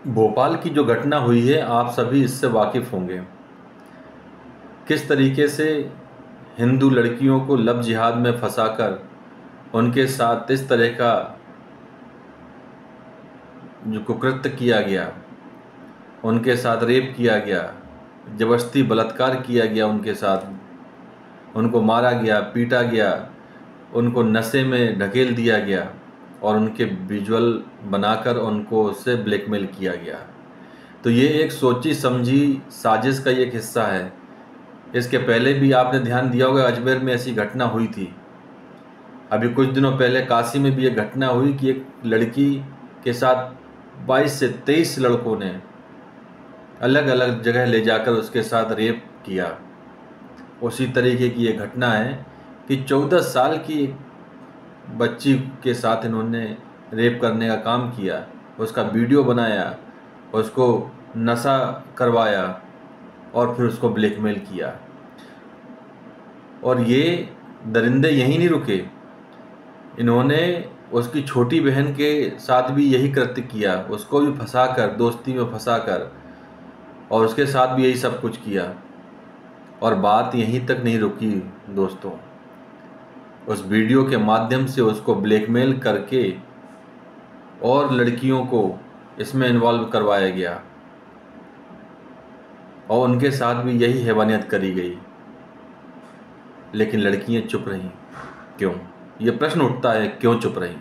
भोपाल की जो घटना हुई है, आप सभी इससे वाकिफ़ होंगे। किस तरीके से हिंदू लड़कियों को लव जिहाद में फंसाकर उनके साथ इस तरह का जो कुकृत्य किया गया, उनके साथ रेप किया गया, ज़बरदस्ती बलात्कार किया गया उनके साथ, उनको मारा गया, पीटा गया, उनको नशे में ढकेल दिया गया और उनके विजुअल बनाकर उनको उससे ब्लैकमेल किया गया। तो ये एक सोची समझी साजिश का एक हिस्सा है। इसके पहले भी आपने ध्यान दिया होगा, अजमेर में ऐसी घटना हुई थी। अभी कुछ दिनों पहले काशी में भी एक घटना हुई कि एक लड़की के साथ 22 से 23 लड़कों ने अलग अलग जगह ले जाकर उसके साथ रेप किया। उसी तरीके की ये घटना है कि 14 साल की एक बच्ची के साथ इन्होंने रेप करने का काम किया, उसका वीडियो बनाया, उसको नशा करवाया और फिर उसको ब्लैकमेल किया। और ये दरिंदे यहीं नहीं रुके, इन्होंने उसकी छोटी बहन के साथ भी यही कृत्य किया, उसको भी फंसाकर, दोस्ती में फंसाकर, और उसके साथ भी यही सब कुछ किया। और बात यहीं तक नहीं रुकी दोस्तों, उस वीडियो के माध्यम से उसको ब्लैकमेल करके और लड़कियों को इसमें इन्वॉल्व करवाया गया और उनके साथ भी यही हैवानियत करी गई। लेकिन लड़कियां चुप रहीं। क्यों? ये प्रश्न उठता है, क्यों चुप रहीं?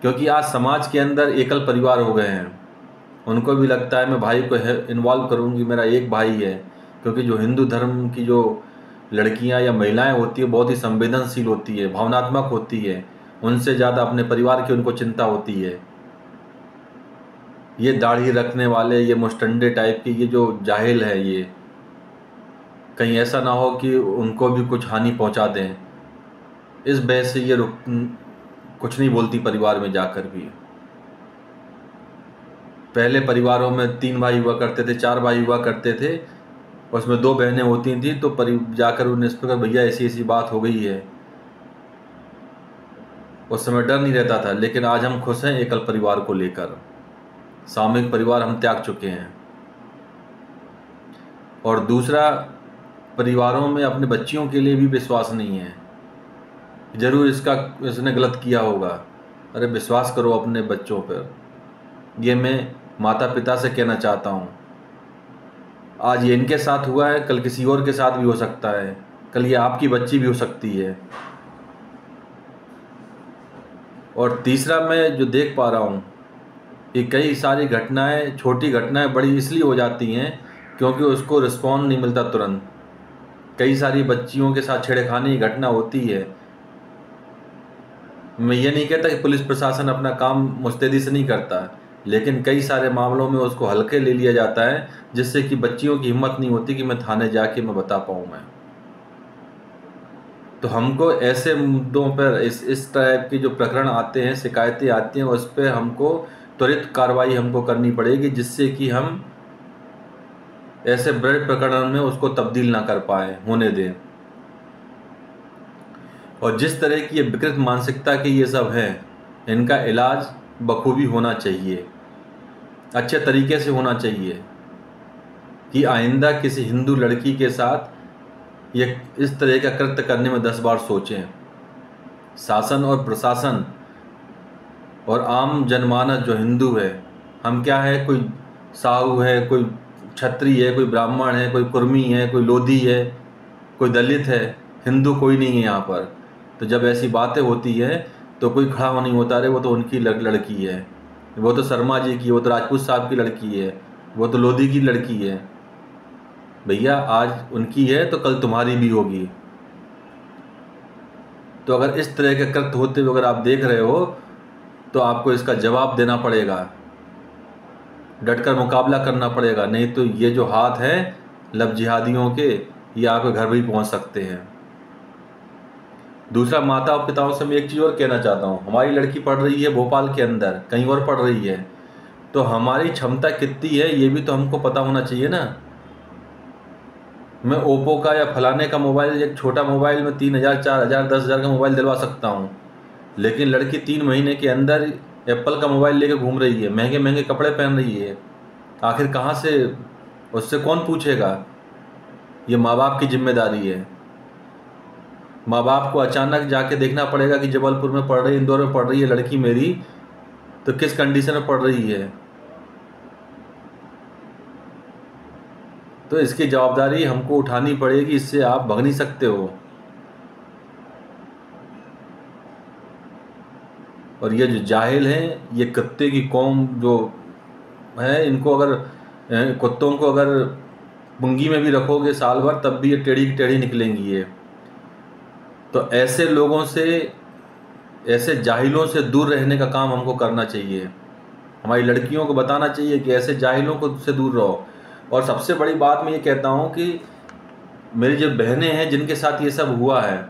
क्योंकि आज समाज के अंदर एकल परिवार हो गए हैं। उनको भी लगता है मैं भाई को इन्वॉल्व करूंगी, मेरा एक भाई है। क्योंकि जो हिंदू धर्म की जो लड़कियां या महिलाएं होती है बहुत ही संवेदनशील होती है, भावनात्मक होती है, उनसे ज़्यादा अपने परिवार की उनको चिंता होती है। ये दाढ़ी रखने वाले, ये मुस्टंडे टाइप के, ये जो जाहिल है, ये कहीं ऐसा ना हो कि उनको भी कुछ हानि पहुंचा दें, इस बहस से ये कुछ नहीं बोलती परिवार में जाकर भी। पहले परिवारों में 3 भाई हुआ करते थे, 4 भाई हुआ करते थे, उसमें 2 बहनें होती थी, तो जाकर उन्हें इस प्रकार भैया ऐसी ऐसी बात हो गई है, उस समय डर नहीं रहता था। लेकिन आज हम खुश हैं एकल परिवार को लेकर, सामूहिक परिवार हम त्याग चुके हैं। और दूसरा, परिवारों में अपने बच्चियों के लिए भी विश्वास नहीं है। ज़रूर इसने गलत किया होगा, अरे विश्वास करो अपने बच्चों पर। ये मैं माता पिता से कहना चाहता हूँ। आज ये इनके साथ हुआ है, कल किसी और के साथ भी हो सकता है, कल ये आपकी बच्ची भी हो सकती है। और तीसरा, मैं जो देख पा रहा हूँ कि कई सारी घटनाएं, छोटी घटनाएं बड़ी इसलिए हो जाती हैं क्योंकि उसको रिस्पॉन्ड नहीं मिलता तुरंत। कई सारी बच्चियों के साथ छेड़खानी की घटना होती है। मैं ये नहीं कहता कि पुलिस प्रशासन अपना काम मुस्तैदी से नहीं करता, लेकिन कई सारे मामलों में उसको हल्के ले लिया जाता है, जिससे कि बच्चियों की हिम्मत नहीं होती कि मैं थाने जाके मैं बता पाऊँ मैं। तो हमको ऐसे मुद्दों पर, इस टाइप के जो प्रकरण आते हैं, शिकायतें आती हैं, उस पर हमको त्वरित कार्रवाई हमको करनी पड़ेगी, जिससे कि हम ऐसे बड़े प्रकरण में उसको तब्दील ना कर पाए, होने दें। और जिस तरह की ये विकृत मानसिकता के ये सब हैं, इनका इलाज बखूबी होना चाहिए, अच्छे तरीके से होना चाहिए, कि आइंदा किसी हिंदू लड़की के साथ ये इस तरह का कृत्य करने में 10 बार सोचें। शासन और प्रशासन और आम जनमानस जो हिंदू है, हम क्या है, कोई साहू है, कोई क्षत्रिय है, कोई ब्राह्मण है, कोई कुर्मी है, कोई लोधी है, कोई दलित है, हिंदू कोई नहीं है यहाँ पर। तो जब ऐसी बातें होती हैं तो कोई खड़ा नहीं होता, अरे वो तो उनकी लड़की है, वो तो शर्मा जी की, वो तो राजपूत साहब की लड़की है, वो तो लोधी की लड़की है। भैया आज उनकी है तो कल तुम्हारी भी होगी। तो अगर इस तरह के कृत्य होते हुए अगर आप देख रहे हो तो आपको इसका जवाब देना पड़ेगा, डटकर मुकाबला करना पड़ेगा, नहीं तो ये जो हाथ हैं लव जिहादियों के, ये आपके घर भी पहुंच सकते हैं। दूसरा, माता और पिताओं से मैं एक चीज़ और कहना चाहता हूँ, हमारी लड़की पढ़ रही है भोपाल के अंदर, कहीं और पढ़ रही है, तो हमारी क्षमता कितनी है ये भी तो हमको पता होना चाहिए ना। मैं ओप्पो का या फलाने का मोबाइल, एक छोटा मोबाइल में 3,000, 4,000, 10,000 का मोबाइल दिलवा सकता हूँ, लेकिन लड़की 3 महीने के अंदर एप्पल का मोबाइल लेके घूम रही है, महंगे महंगे कपड़े पहन रही है, आखिर कहाँ से, उससे कौन पूछेगा? ये माँ बाप की जिम्मेदारी है। माँ बाप को अचानक जाके देखना पड़ेगा कि जबलपुर में पढ़ रही, इंदौर में पढ़ रही है लड़की मेरी, तो किस कंडीशन में पढ़ रही है। तो इसकी जवाबदारी हमको उठानी पड़ेगी, इससे आप भाग नहीं सकते हो। और ये जो जाहिल हैं, ये कुत्ते की कौम जो है, इनको अगर कुत्तों को अगर पुंगी में भी रखोगे साल भर, तब भी ये टेढ़ी की टेढ़ी निकलेंगी ये। तो ऐसे लोगों से, ऐसे जाहिलों से दूर रहने का काम हमको करना चाहिए। हमारी लड़कियों को बताना चाहिए कि ऐसे जाहिलों को से दूर रहो। और सबसे बड़ी बात मैं ये कहता हूँ कि मेरी जो बहनें हैं जिनके साथ ये सब हुआ है,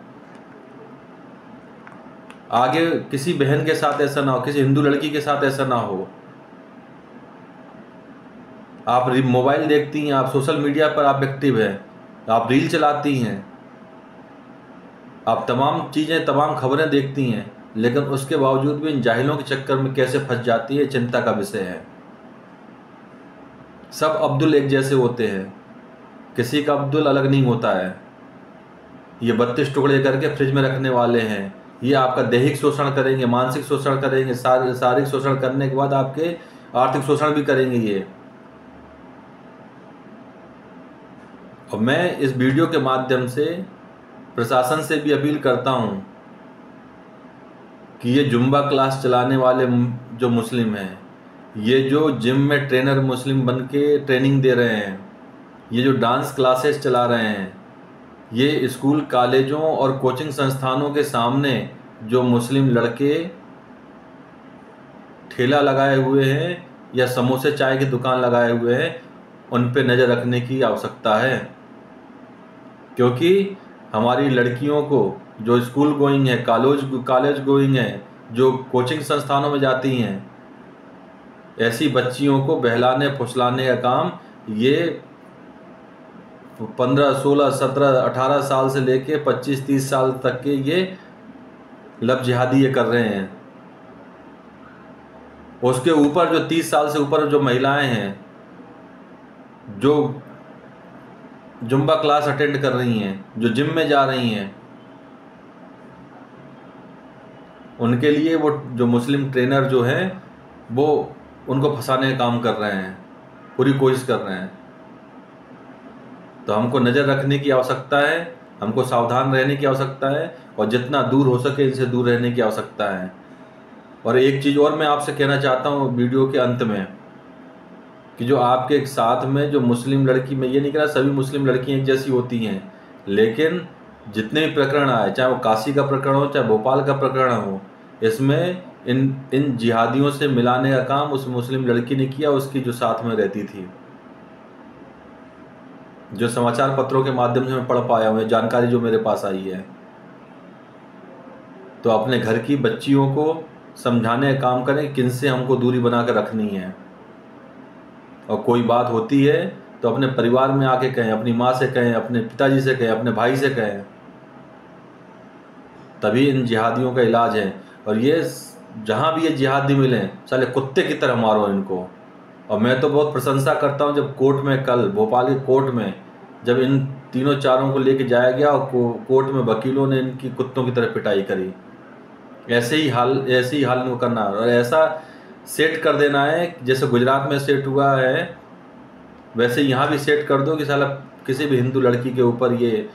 आगे किसी बहन के साथ ऐसा ना हो, किसी हिंदू लड़की के साथ ऐसा ना हो। आप मोबाइल देखती हैं, आप सोशल मीडिया पर आप एक्टिव हैं, आप रील चलाती हैं, आप तमाम चीज़ें, तमाम खबरें देखती हैं, लेकिन उसके बावजूद भी इन जाहिलों के चक्कर में कैसे फंस जाती है, चिंता का विषय है। सब अब्दुल एक जैसे होते हैं, किसी का अब्दुल अलग नहीं होता है। ये 32 टुकड़े करके फ्रिज में रखने वाले हैं। ये आपका दैहिक शोषण करेंगे, मानसिक शोषण करेंगे, शारीरिक शोषण करने के बाद आपके आर्थिक शोषण भी करेंगे ये। और मैं इस वीडियो के माध्यम से प्रशासन से भी अपील करता हूँ कि ये जुम्बा क्लास चलाने वाले जो मुस्लिम हैं, ये जो जिम में ट्रेनर मुस्लिम बन के ट्रेनिंग दे रहे हैं, ये जो डांस क्लासेस चला रहे हैं, ये स्कूल कॉलेजों और कोचिंग संस्थानों के सामने जो मुस्लिम लड़के ठेला लगाए हुए हैं या समोसे चाय की दुकान लगाए हुए हैं, उन पे नज़र रखने की आवश्यकता है। क्योंकि हमारी लड़कियों को जो स्कूल गोइंग है, कॉलेज गोइंग है, जो कोचिंग संस्थानों में जाती हैं, ऐसी बच्चियों को बहलाने फुसलाने का काम ये 15, 16, 17, 18 साल से लेके 25, 30 साल तक के ये लब जिहादी ये कर रहे हैं। उसके ऊपर जो 30 साल से ऊपर जो महिलाएं हैं, जो जुम्बा क्लास अटेंड कर रही हैं, जो जिम में जा रही हैं, उनके लिए वो जो मुस्लिम ट्रेनर जो हैं वो उनको फंसाने का काम कर रहे हैं, पूरी कोशिश कर रहे हैं। तो हमको नज़र रखने की आवश्यकता है, हमको सावधान रहने की आवश्यकता है, और जितना दूर हो सके इनसे दूर रहने की आवश्यकता है। और एक चीज़ और मैं आपसे कहना चाहता हूँ वीडियो के अंत में, कि जो आपके एक साथ में जो मुस्लिम लड़की, मैं ये नहीं कह रहा सभी मुस्लिम लड़कियाँ एक जैसी होती हैं, लेकिन जितने भी प्रकरण आए, चाहे वो काशी का प्रकरण हो, चाहे भोपाल का प्रकरण हो, इसमें इन जिहादियों से मिलाने का काम उस मुस्लिम लड़की ने किया, उसकी जो साथ में रहती थी। जो समाचार पत्रों के माध्यम से मैं पढ़ पाया हूँ, जानकारी जो मेरे पास आई है। तो अपने घर की बच्चियों को समझाने का काम करें किनसे हमको दूरी बना कर रखनी है। और कोई बात होती है तो अपने परिवार में आके कहें, अपनी माँ से कहें, अपने पिताजी से कहें, अपने भाई से कहें, तभी इन जिहादियों का इलाज है। और ये जहाँ भी ये जिहादी मिलें, साले कुत्ते की तरह मारो इनको। और मैं तो बहुत प्रशंसा करता हूँ, जब कोर्ट में, कल भोपाल के कोर्ट में जब इन तीनों चारों को लेके जाया गया और कोर्ट में वकीलों ने इनकी कुत्तों की तरह पिटाई करी। ऐसे ही हाल इनको करना है, और ऐसा सेट कर देना है जैसे गुजरात में सेट हुआ है, वैसे यहाँ भी सेट कर दो कि साला किसी भी हिंदू लड़की के ऊपर ये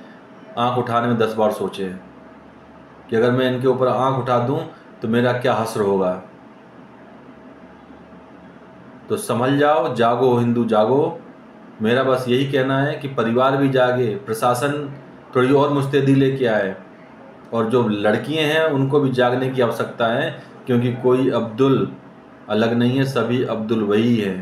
आँख उठाने में 10 बार सोचे कि अगर मैं इनके ऊपर आँख उठा दूँ तो मेरा क्या हश्र होगा। तो संभल जाओ, जागो हिंदू जागो। मेरा बस यही कहना है कि परिवार भी जागे, प्रशासन थोड़ी और मुस्तैदी लेके आए, और जो लड़कियां हैं उनको भी जागने की आवश्यकता है, क्योंकि कोई अब्दुल अलग नहीं है, सभी अब्दुल वही है।